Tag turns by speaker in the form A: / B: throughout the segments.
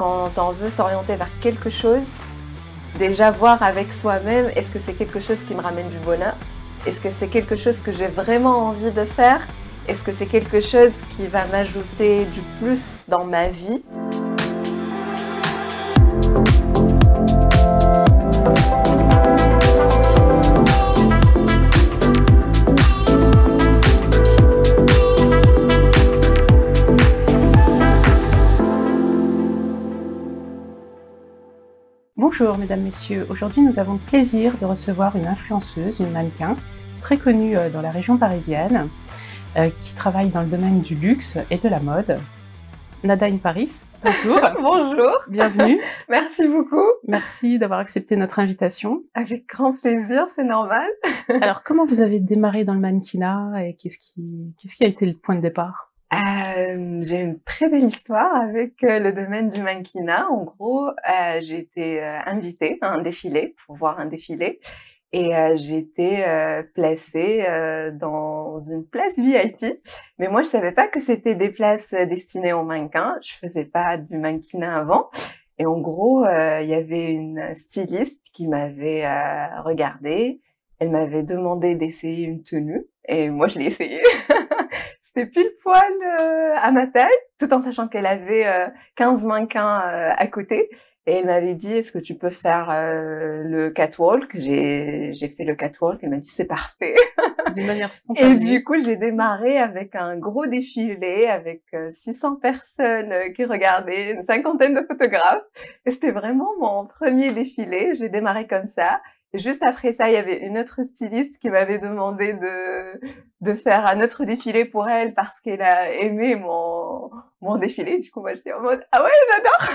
A: quand on veut s'orienter vers quelque chose, déjà voir avec soi-même, est-ce que c'est quelque chose qui me ramène du bonheur? Est-ce que c'est quelque chose que j'ai vraiment envie de faire? Est-ce que c'est quelque chose qui va m'ajouter du plus dans ma vie?
B: Bonjour mesdames, messieurs, aujourd'hui nous avons le plaisir de recevoir une influenceuse, une mannequin, très connue dans la région parisienne, qui travaille dans le domaine du luxe et de la mode. Nada in Paris, bonjour.
A: Bonjour.
B: Bienvenue.
A: Merci beaucoup.
B: Merci d'avoir accepté notre invitation.
A: Avec grand plaisir, c'est normal.
B: Alors comment vous avez démarré dans le mannequinat et qu'est-ce qui a été le point de départ?
A: J'ai une très belle histoire avec le domaine du mannequinat. En gros, j'ai été invitée à un défilé, pour voir un défilé. Et j'ai été placée dans une place VIP. Mais moi, je savais pas que c'était des places destinées aux mannequins. Je faisais pas du mannequinat avant. Et en gros, il y avait une styliste qui m'avait regardée. Elle m'avait demandé d'essayer une tenue. Et moi, je l'ai essayée. C'était pile poil à ma taille, tout en sachant qu'elle avait 15 mannequins à côté. Et elle m'avait dit, est-ce que tu peux faire le catwalk? J'ai fait le catwalk. Elle m'a dit, c'est parfait.
B: D'une manière spontanée.
A: Et du coup, j'ai démarré avec un gros défilé, avec 600 personnes qui regardaient, une cinquantaine de photographes. Et c'était vraiment mon premier défilé. J'ai démarré comme ça. Et juste après ça, il y avait une autre styliste qui m'avait demandé de faire un autre défilé pour elle parce qu'elle a aimé mon défilé. Du coup, moi, j'étais en mode, ah ouais, j'adore!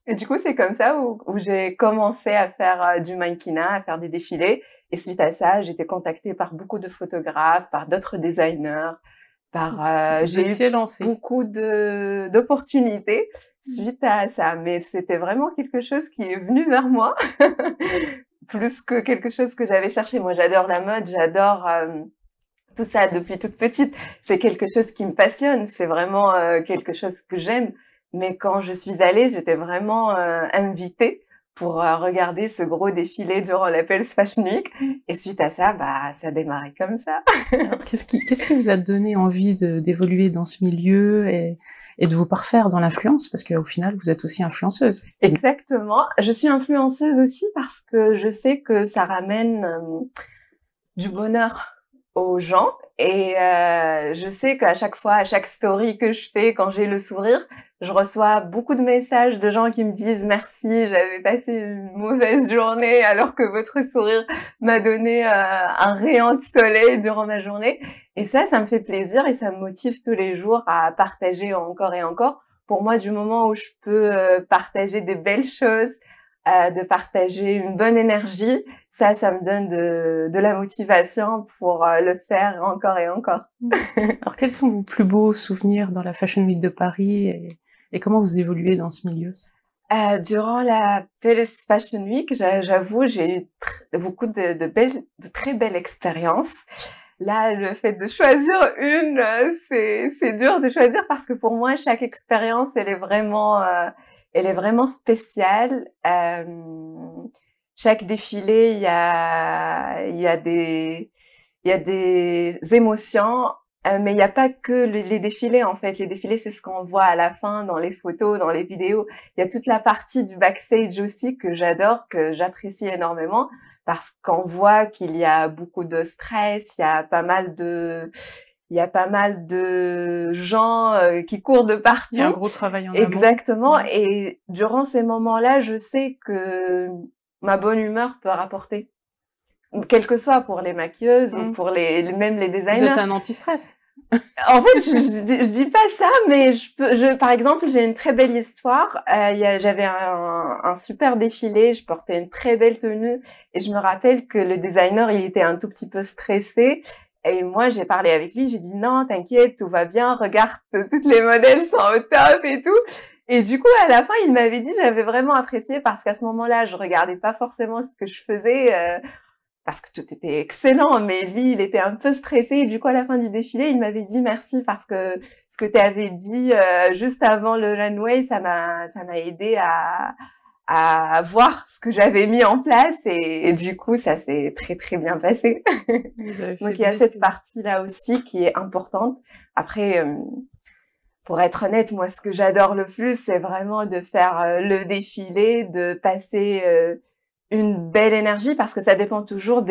A: Et du coup, c'est comme ça où j'ai commencé à faire du mannequinat, à faire des défilés. Et suite à ça, j'étais contactée par beaucoup de photographes, par d'autres designers, j'ai eu beaucoup d'opportunités suite à ça. Mais c'était vraiment quelque chose qui est venu vers moi. Plus que quelque chose que j'avais cherché. Moi, j'adore la mode, j'adore tout ça depuis toute petite. C'est quelque chose qui me passionne, c'est vraiment quelque chose que j'aime. Mais quand je suis allée, j'étais vraiment invitée pour regarder ce gros défilé durant la Pulse Fashion Week. Et suite à ça, bah, ça a démarré comme ça.
B: Qu'est-ce qui vous a donné envie d'évoluer dans ce milieu et de vous parfaire dans l'influence, parce qu'au final, vous êtes aussi influenceuse.
A: Exactement. Je suis influenceuse aussi parce que je sais que ça ramène du bonheur aux gens. Et je sais qu'à chaque fois, à chaque story que je fais, quand j'ai le sourire, je reçois beaucoup de messages de gens qui me disent « Merci, j'avais passé une mauvaise journée alors que votre sourire m'a donné un rayon de soleil durant ma journée. » Et ça me fait plaisir et ça me motive tous les jours à partager encore et encore. Pour moi, du moment où je peux partager des belles choses, de partager une bonne énergie, ça me donne de la motivation pour le faire encore et encore.
B: Alors, quels sont vos plus beaux souvenirs dans la Fashion Week de Paris et comment vous évoluez dans ce milieu?
A: Durant la Paris Fashion Week, j'avoue, j'ai eu beaucoup de très belles expériences. Là, le fait de choisir une, c'est dur de choisir parce que pour moi, chaque expérience, elle est vraiment spéciale. Chaque défilé, il y a des émotions, mais il n'y a pas que les défilés en fait. Les défilés, c'est ce qu'on voit à la fin dans les photos, dans les vidéos. Il y a toute la partie du backstage aussi que j'adore, que j'apprécie énormément. Parce qu'on voit qu'il y a beaucoup de stress, il y a pas mal de gens qui courent de partout.
B: Il y a un gros travail en amont.
A: Exactement. Et durant ces moments-là, je sais que ma bonne humeur peut rapporter. Quel que soit pour les maquilleuses ou pour même les designers.
B: Vous êtes un anti-stress.
A: En fait, je dis pas ça, mais par exemple, j'ai une très belle histoire. J'avais un super défilé, je portais une très belle tenue et je me rappelle que le designer, il était un tout petit peu stressé. Et moi, j'ai parlé avec lui, j'ai dit non, t'inquiète, tout va bien, regarde, toutes les modèles sont au top et tout. Et du coup, à la fin, il m'avait dit, j'avais vraiment apprécié parce qu'à ce moment-là, je regardais pas forcément ce que je faisais. parce que tout était excellent, mais lui, il était un peu stressé. Et du coup, à la fin du défilé, il m'avait dit merci parce que ce que tu avais dit juste avant le runway, ça m'a aidé à voir ce que j'avais mis en place et du coup, ça s'est très, très bien passé. Donc, il y a cette partie-là aussi qui est importante. Après, pour être honnête, moi, ce que j'adore le plus, c'est vraiment de faire le défilé, de passer une belle énergie parce que ça dépend toujours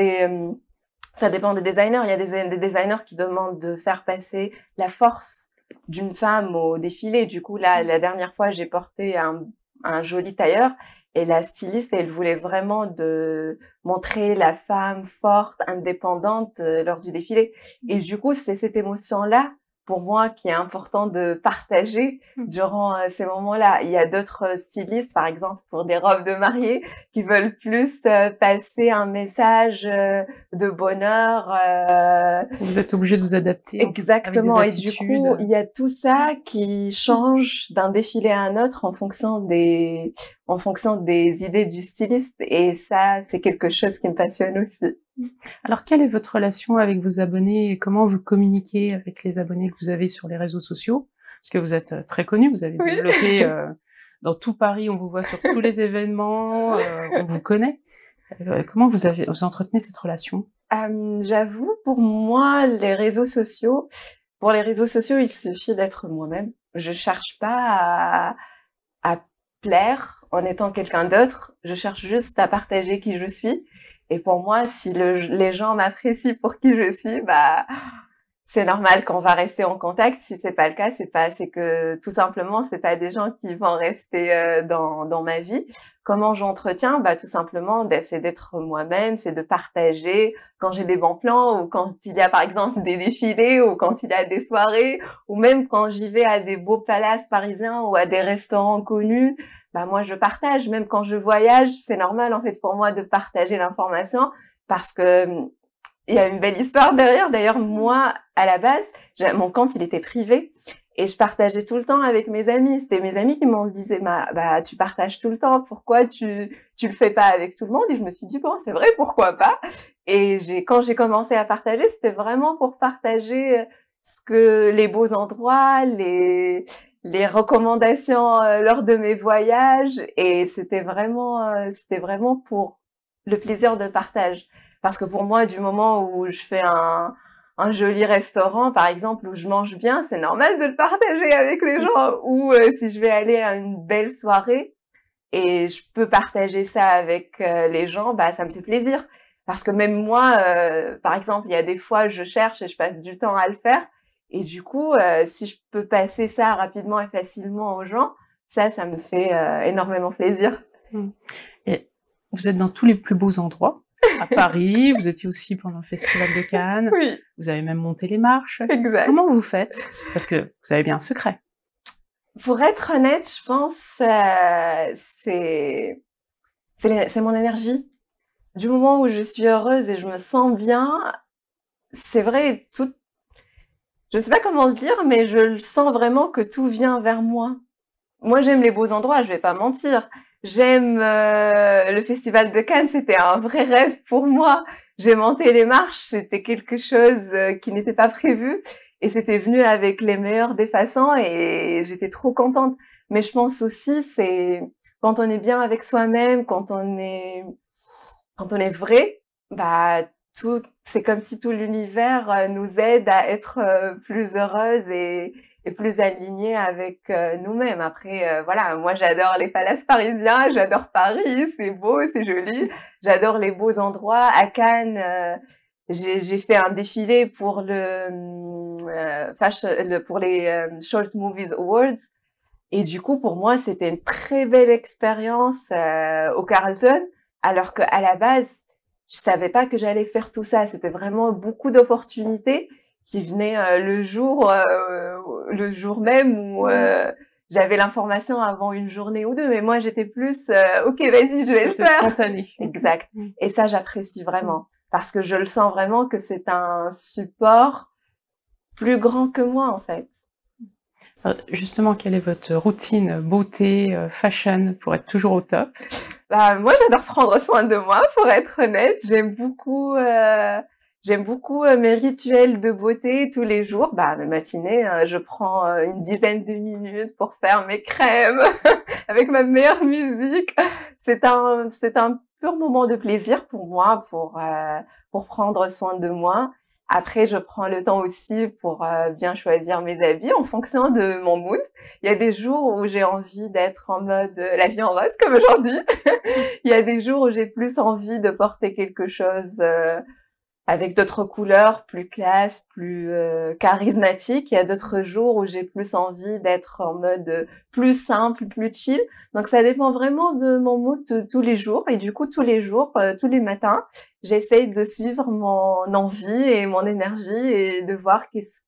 A: ça dépend des designers. Il y a des designers qui demandent de faire passer la force d'une femme au défilé. Du coup, là, la dernière fois, j'ai porté un joli tailleur et la styliste, elle voulait vraiment de montrer la femme forte, indépendante lors du défilé. Et du coup, c'est cette émotion-là pour moi qui est important de partager durant ces moments-là. Il y a d'autres stylistes, par exemple, pour des robes de mariée, qui veulent plus passer un message de bonheur.
B: Vous êtes obligé de vous adapter.
A: Exactement. Et du coup, il y a tout ça qui change d'un défilé à un autre en fonction des idées du styliste. Et ça, c'est quelque chose qui me passionne aussi.
B: Alors, quelle est votre relation avec vos abonnés et comment vous communiquez avec les abonnés que vous avez sur les réseaux sociaux? Parce que vous êtes très connu, vous avez développé dans tout Paris, on vous voit sur tous les événements, on vous connaît. Comment vous entretenez cette relation?
A: J'avoue, pour moi, pour les réseaux sociaux, il suffit d'être moi-même. Je cherche pas à plaire en étant quelqu'un d'autre. Je cherche juste à partager qui je suis. Et pour moi, si les gens m'apprécient pour qui je suis, bah, c'est normal qu'on va rester en contact. Si c'est pas le cas, c'est que tout simplement, c'est pas des gens qui vont rester dans ma vie. Comment j'entretiens? Bah, tout simplement, c'est d'être moi-même, c'est de partager quand j'ai des bons plans ou quand il y a, par exemple, des défilés ou quand il y a des soirées ou même quand j'y vais à des beaux palaces parisiens ou à des restaurants connus. Bah, moi, je partage. Même quand je voyage, c'est normal, en fait, pour moi de partager l'information parce que il y a une belle histoire derrière. D'ailleurs, moi, à la base, mon compte, il était privé. Et je partageais tout le temps avec mes amis. C'était mes amis qui m'ont dit, bah, tu partages tout le temps. Pourquoi tu le fais pas avec tout le monde? Et je me suis dit, bon, c'est vrai, pourquoi pas? Et quand j'ai commencé à partager, c'était vraiment pour partager les beaux endroits, les recommandations lors de mes voyages. Et c'était vraiment pour le plaisir de partage. Parce que pour moi, du moment où je fais un joli restaurant, par exemple, où je mange bien, c'est normal de le partager avec les gens. Ou si je vais aller à une belle soirée et je peux partager ça avec les gens, bah ça me fait plaisir. Parce que même moi, par exemple, il y a des fois, je cherche et je passe du temps à le faire. Et du coup, si je peux passer ça rapidement et facilement aux gens, ça me fait énormément plaisir.
B: Et vous êtes dans tous les plus beaux endroits. À Paris, vous étiez aussi pendant le Festival de Cannes.
A: Oui.
B: Vous avez même monté les marches.
A: Exact.
B: Comment vous faites? Parce que vous avez bien un secret.
A: Pour être honnête, je pense c'est mon énergie. Du moment où je suis heureuse et je me sens bien, c'est vrai, je sais pas comment le dire, mais je le sens vraiment que tout vient vers moi. Moi, j'aime les beaux endroits, je vais pas mentir. J'aime le Festival de Cannes, c'était un vrai rêve pour moi. J'ai monté les marches, c'était quelque chose qui n'était pas prévu et c'était venu avec les meilleures des façons et j'étais trop contente. Mais je pense aussi, c'est quand on est bien avec soi-même, quand on est vrai, bah c'est comme si tout l'univers nous aide à être plus heureuses et plus alignée avec nous-mêmes. Après, voilà, moi j'adore les palaces parisiens, j'adore Paris, c'est beau, c'est joli. J'adore les beaux endroits. À Cannes, j'ai fait un défilé pour pour les Short Movies Awards. Et du coup, pour moi, c'était une très belle expérience au Carlton, alors qu'à la base, je savais pas que j'allais faire tout ça. C'était vraiment beaucoup d'opportunités qui venaient le jour même où j'avais l'information avant une journée ou deux. Mais moi, j'étais plus ok, vas-y, je vais le faire.
B: Spontané.
A: Exact. Et ça, j'apprécie vraiment parce que je le sens vraiment que c'est un support plus grand que moi, en fait.
B: Justement, quelle est votre routine beauté, fashion pour être toujours au top?
A: Bah, moi, j'adore prendre soin de moi, pour être honnête. J'aime beaucoup mes rituels de beauté tous les jours. Bah, mes matinées, je prends une dizaine de minutes pour faire mes crèmes avec ma meilleure musique. C'est un pur moment de plaisir pour moi, pour prendre soin de moi. Après, je prends le temps aussi pour bien choisir mes habits en fonction de mon mood. Il y a des jours où j'ai envie d'être en mode la vie en rose, comme aujourd'hui. Il y a des jours où j'ai plus envie de porter quelque chose avec d'autres couleurs, plus classe, plus charismatique. Il y a d'autres jours où j'ai plus envie d'être en mode plus simple, plus chill. Donc ça dépend vraiment de mon mood tous les jours. Et du coup, tous les jours, tous les matins, j'essaye de suivre mon envie et mon énergie et de voir qu'est-ce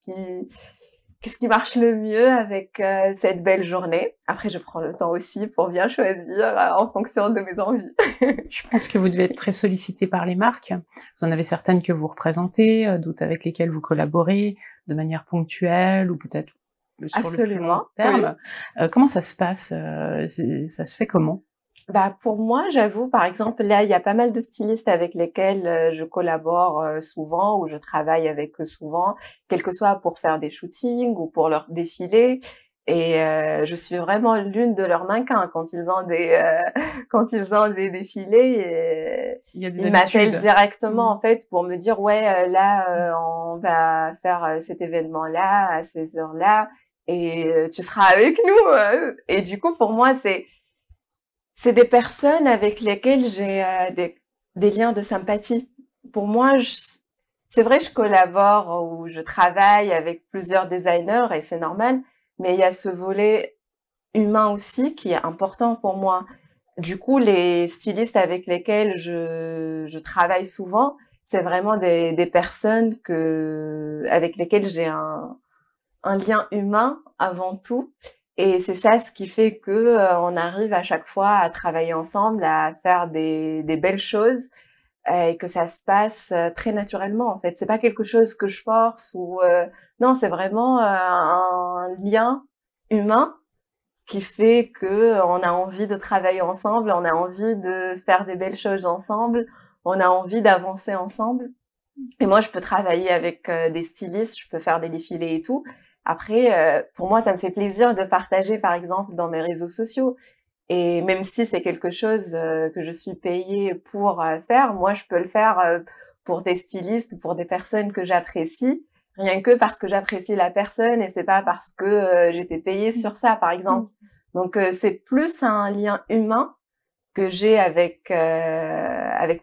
A: qui marche le mieux avec cette belle journée. Après, je prends le temps aussi pour bien choisir en fonction de mes envies.
B: Je pense que vous devez être très sollicité par les marques. Vous en avez certaines que vous représentez, d'autres avec lesquelles vous collaborez de manière ponctuelle ou peut-être sur le plus long terme. Oui. Comment ça se passe? Ça se fait comment?
A: Bah, pour moi, j'avoue, par exemple, là, il y a pas mal de stylistes avec lesquels je collabore souvent ou je travaille avec eux souvent, quel que soit pour faire des shootings ou pour leur défilé. Et je suis vraiment l'une de leurs mannequins quand ils ont quand ils ont des défilés. Ils m'appellent directement en fait pour me dire ouais là on va faire cet événement-là à ces heures-là et tu seras avec nous. Et du coup pour moi c'est des personnes avec lesquelles j'ai des liens de sympathie. Pour moi, c'est vrai, je collabore ou je travaille avec plusieurs designers et c'est normal, mais il y a ce volet humain aussi qui est important pour moi. Du coup, les stylistes avec lesquels je travaille souvent, c'est vraiment des personnes avec lesquelles j'ai un lien humain avant tout. Et c'est ça ce qui fait que on arrive à chaque fois à travailler ensemble, à faire des belles choses et que ça se passe très naturellement en fait. C'est pas quelque chose que je force ou non, c'est vraiment un lien humain qui fait que on a envie de travailler ensemble, on a envie de faire des belles choses ensemble, on a envie d'avancer ensemble. Et moi, je peux travailler avec des stylistes, je peux faire des défilés et tout. Après, pour moi, ça me fait plaisir de partager, par exemple, dans mes réseaux sociaux. Et même si c'est quelque chose que je suis payée pour faire, moi, je peux le faire pour des stylistes ou pour des personnes que j'apprécie, rien que parce que j'apprécie la personne et c'est pas parce que j'étais payée sur ça, par exemple. Donc, c'est plus un lien humain que j'ai avec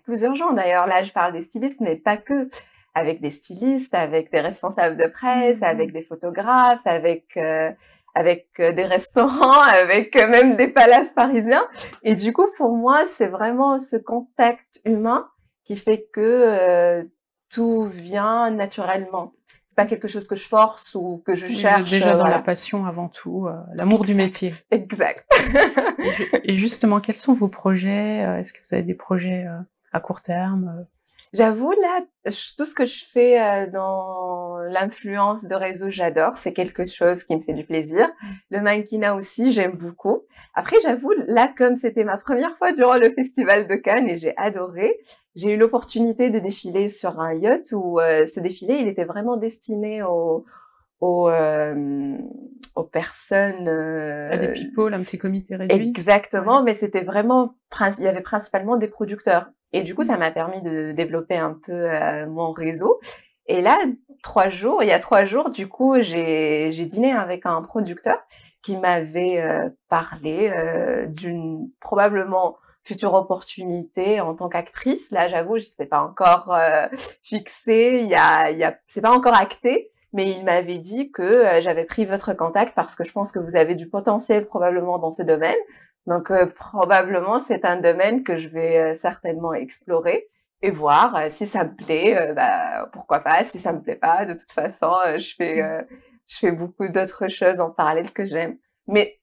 A: plusieurs gens. D'ailleurs, là, je parle des stylistes, mais pas que. Avec des stylistes, avec des responsables de presse, avec des photographes, avec des restaurants, avec même des palaces parisiens. Et du coup, pour moi, c'est vraiment ce contact humain qui fait que tout vient naturellement. C'est pas quelque chose que je force ou que je cherche.
B: Vous êtes déjà dans la passion avant tout, l'amour du métier.
A: Exact.
B: Et justement, quels sont vos projets? Est-ce que vous avez des projets à court terme?
A: J'avoue, là, tout ce que je fais dans l'influence de réseau, j'adore. C'est quelque chose qui me fait du plaisir. Le mannequinat aussi, j'aime beaucoup. Après, j'avoue, là, comme c'était ma première fois durant le Festival de Cannes et j'ai adoré, j'ai eu l'opportunité de défiler sur un yacht où ce défilé, il était vraiment destiné aux personnes...
B: à des people, un petit comité réduit.
A: Exactement, mais c'était vraiment... Il y avait principalement des producteurs. Et du coup, ça m'a permis de développer un peu mon réseau. Et là, il y a 3 jours, du coup, j'ai dîné avec un producteur qui m'avait parlé d'une probablement future opportunité en tant qu'actrice. Là, j'avoue, c'est pas encore fixé, c'est pas encore acté, mais il m'avait dit que j'avais pris votre contact parce que je pense que vous avez du potentiel probablement dans ce domaine. Donc, probablement, c'est un domaine que je vais certainement explorer et voir si ça me plaît, bah, pourquoi pas. Si ça me plaît pas, de toute façon, je fais beaucoup d'autres choses en parallèle que j'aime. Mais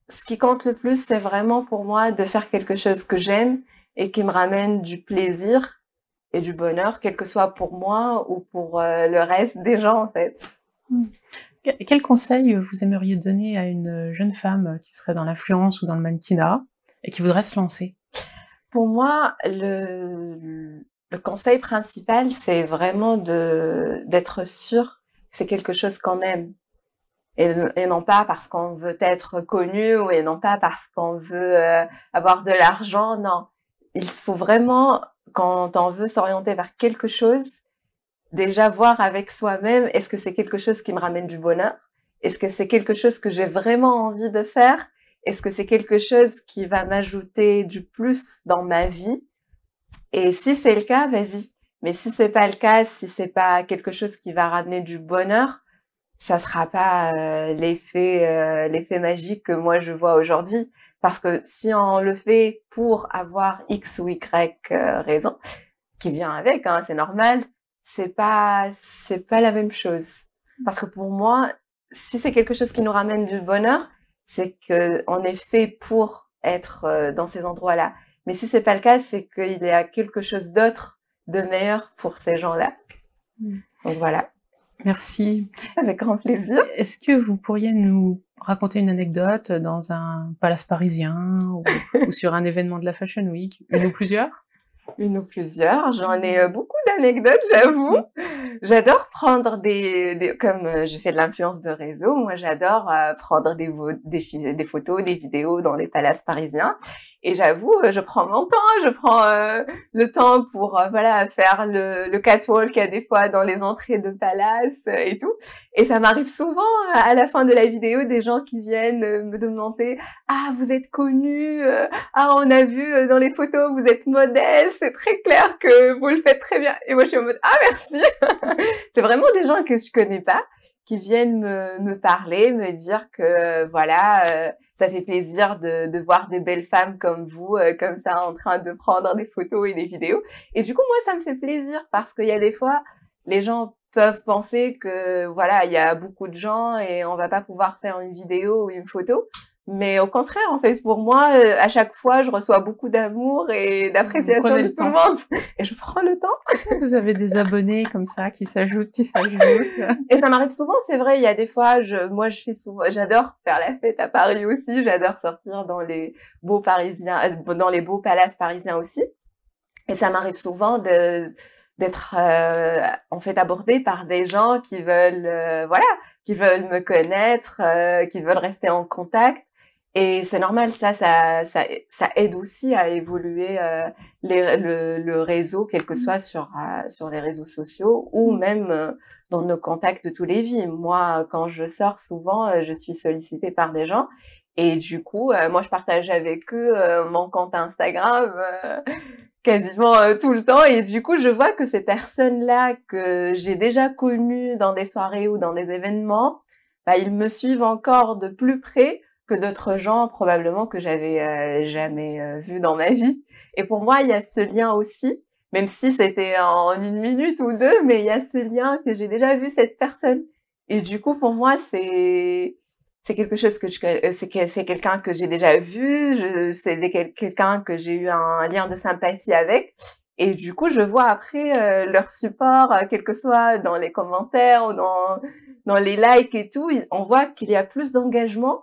A: ce qui compte le plus, c'est vraiment pour moi de faire quelque chose que j'aime et qui me ramène du plaisir et du bonheur, quel que soit pour moi ou pour le reste des gens, en fait.
B: Quel conseil vous aimeriez donner à une jeune femme qui serait dans l'influence ou dans le mannequinat et qui voudrait se lancer?
A: Pour moi, le conseil principal, c'est vraiment d'être sûr que c'est quelque chose qu'on aime. Et non pas parce qu'on veut être connu ou et non pas parce qu'on veut avoir de l'argent. Non, il faut vraiment, quand on veut s'orienter vers quelque chose, déjà voir avec soi-même, est-ce que c'est quelque chose qui me ramène du bonheur? Est-ce que c'est quelque chose que j'ai vraiment envie de faire? Est-ce que c'est quelque chose qui va m'ajouter du plus dans ma vie? Et si c'est le cas, vas-y. Mais si c'est pas le cas, si c'est pas quelque chose qui va ramener du bonheur, ça sera pas l'effet magique que moi je vois aujourd'hui. Parce que si on le fait pour avoir X ou Y raison, qui vient avec, hein, c'est normal, c'est pas la même chose. Parce que pour moi, si c'est quelque chose qui nous ramène du bonheur, c'est que on est fait pour être dans ces endroits-là. Mais si c'est pas le cas, c'est qu'il y a quelque chose d'autre de meilleur pour ces gens-là. Donc voilà.
B: Merci.
A: Avec grand plaisir.
B: Est-ce que vous pourriez nous raconter une anecdote dans un palace parisien ou sur un événement de la Fashion Week, une ou plusieurs?
A: Une ou plusieurs. J'en ai beaucoup d'anecdotes, j'avoue. J'adore prendre comme j'ai fait de l'influence de réseau, moi j'adore prendre des photos, des vidéos dans les palaces parisiens. Et j'avoue, je prends mon temps, je prends le temps pour voilà faire le catwalk qu'il y a des fois dans les entrées de palace et tout. Et ça m'arrive souvent à la fin de la vidéo des gens qui viennent me demander ah vous êtes connu, ah on a vu dans les photos vous êtes modèle, c'est très clair que vous le faites très bien. Et moi je suis en mode ah merci. C'est vraiment des gens que je connais pas qui viennent me parler, me dire que voilà, ça fait plaisir de voir des belles femmes comme vous, comme ça, en train de prendre des photos et des vidéos. Et du coup, moi, ça me fait plaisir parce qu'il y a des fois, les gens peuvent penser que voilà, il y a beaucoup de gens et on va pas pouvoir faire une vidéo ou une photo. Mais au contraire, en fait, pour moi, à chaque fois, je reçois beaucoup d'amour et d'appréciation de tout le monde. Et je prends le temps.
B: C'est ça que vous avez des abonnés comme ça qui s'ajoutent. Et
A: ça m'arrive souvent, c'est vrai. Il y a des fois, moi, je fais souvent, j'adore faire la fête à Paris aussi. J'adore sortir dans les beaux parisiens, dans les beaux palaces parisiens aussi. Et ça m'arrive souvent d'être en fait abordée par des gens qui veulent, voilà, qui veulent me connaître, qui veulent rester en contact. Et c'est normal, ça aide aussi à évoluer le réseau, quel que soit sur les réseaux sociaux ou même dans nos contacts de tous les vies. Moi, quand je sors, souvent, je suis sollicitée par des gens et du coup, moi, je partage avec eux mon compte Instagram quasiment tout le temps et du coup, je vois que ces personnes-là que j'ai déjà connues dans des soirées ou dans des événements, bah, ils me suivent encore de plus près que d'autres gens probablement que j'avais jamais vu dans ma vie. Et pour moi, il y a ce lien aussi, même si c'était en une minute ou deux, mais il y a ce lien que j'ai déjà vu cette personne. Et du coup, pour moi, c'est quelque chose que c'est quelqu'un que j'ai déjà vu, c'est quelqu'un que j'ai eu un lien de sympathie avec. Et du coup, je vois après leur support, quel que soit dans les commentaires ou dans les likes et tout, on voit qu'il y a plus d'engagement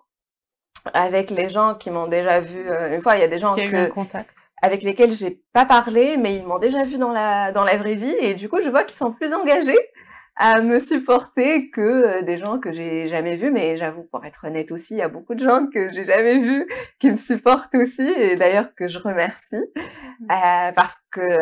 A: avec les gens qui m'ont déjà vu une fois. Il y a des gens avec lesquels j'ai pas parlé, mais ils m'ont déjà vu dans la vraie vie. Et du coup, je vois qu'ils sont plus engagés à me supporter que des gens que j'ai jamais vus. Mais j'avoue, pour être honnête aussi, il y a beaucoup de gens que j'ai jamais vus qui me supportent aussi. Et d'ailleurs, que je remercie. Parce que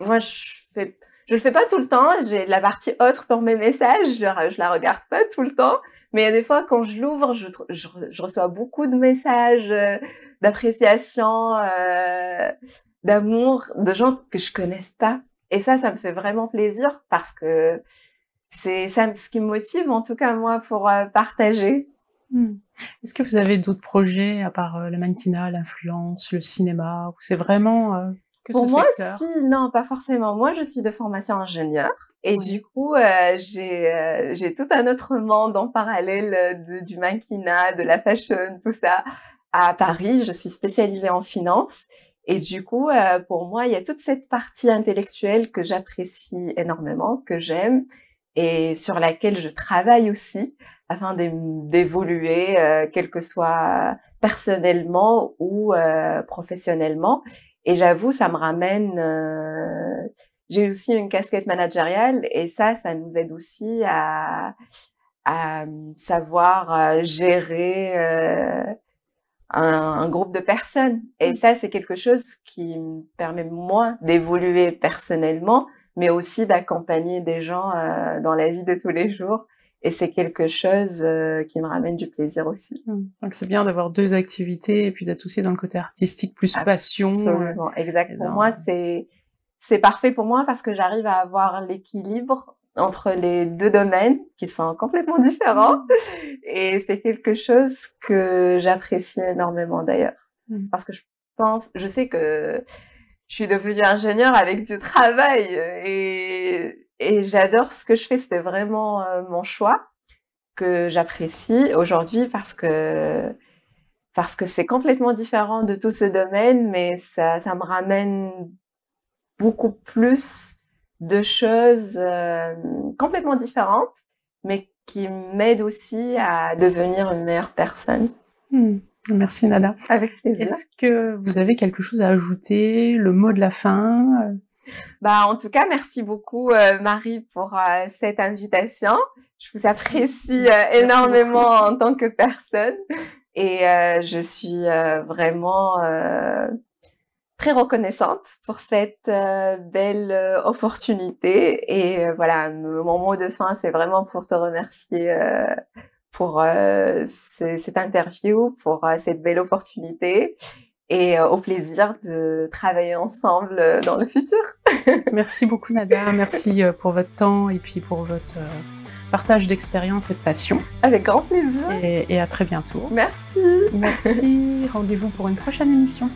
A: moi, je le fais pas tout le temps. J'ai la partie autre dans mes messages. Je la regarde pas tout le temps. Mais il y a des fois, quand je l'ouvre, je reçois beaucoup de messages d'appréciation, d'amour, de gens que je connaisse pas. Et ça me fait vraiment plaisir parce que c'est ça ce qui me motive, en tout cas moi, pour partager.
B: Est-ce que vous avez d'autres projets à part le mannequinat, l'influence, le cinéma, ou c'est vraiment que
A: pour
B: ce
A: moi,
B: secteur?
A: non, pas forcément. Moi, je suis de formation ingénieure. Et du coup, j'ai tout un autre monde en parallèle du mannequinat, de la fashion, tout ça. À Paris, je suis spécialisée en finance. Et du coup, pour moi, il y a toute cette partie intellectuelle que j'apprécie énormément, que j'aime, et sur laquelle je travaille aussi, afin d'évoluer, quel que soit personnellement ou professionnellement. Et j'avoue, ça me ramène... j'ai aussi une casquette managériale et ça nous aide aussi à savoir gérer un groupe de personnes. Et ça, c'est quelque chose qui me permet, moi, d'évoluer personnellement, mais aussi d'accompagner des gens dans la vie de tous les jours. Et c'est quelque chose qui me ramène du plaisir aussi.
B: Donc c'est bien d'avoir 2 activités et puis d'être aussi dans le côté artistique, plus passion.
A: Absolument, exact. Pour moi, c'est parfait pour moi parce que j'arrive à avoir l'équilibre entre les 2 domaines qui sont complètement différents. Et c'est quelque chose que j'apprécie énormément d'ailleurs. Parce que je sais que je suis devenue ingénieure avec du travail et j'adore ce que je fais. C'était vraiment mon choix que j'apprécie aujourd'hui parce que c'est complètement différent de tout ce domaine, mais ça me ramène beaucoup plus de choses complètement différentes, mais qui m'aident aussi à devenir une meilleure personne.
B: Merci Nada.
A: Avec plaisir.
B: Est-ce que vous avez quelque chose à ajouter, le mot de la fin?
A: En tout cas, merci beaucoup Marie pour cette invitation. Je vous apprécie énormément en tant que personne et je suis vraiment très reconnaissante pour cette belle opportunité. Et voilà, mon mot de fin, c'est vraiment pour te remercier pour cette interview, pour cette belle opportunité et au plaisir de travailler ensemble dans le futur.
B: Merci beaucoup Nada, merci pour votre temps et puis pour votre partage d'expérience et de passion.
A: Avec grand plaisir.
B: Et à très bientôt.
A: Merci.
B: Merci, rendez-vous pour une prochaine émission.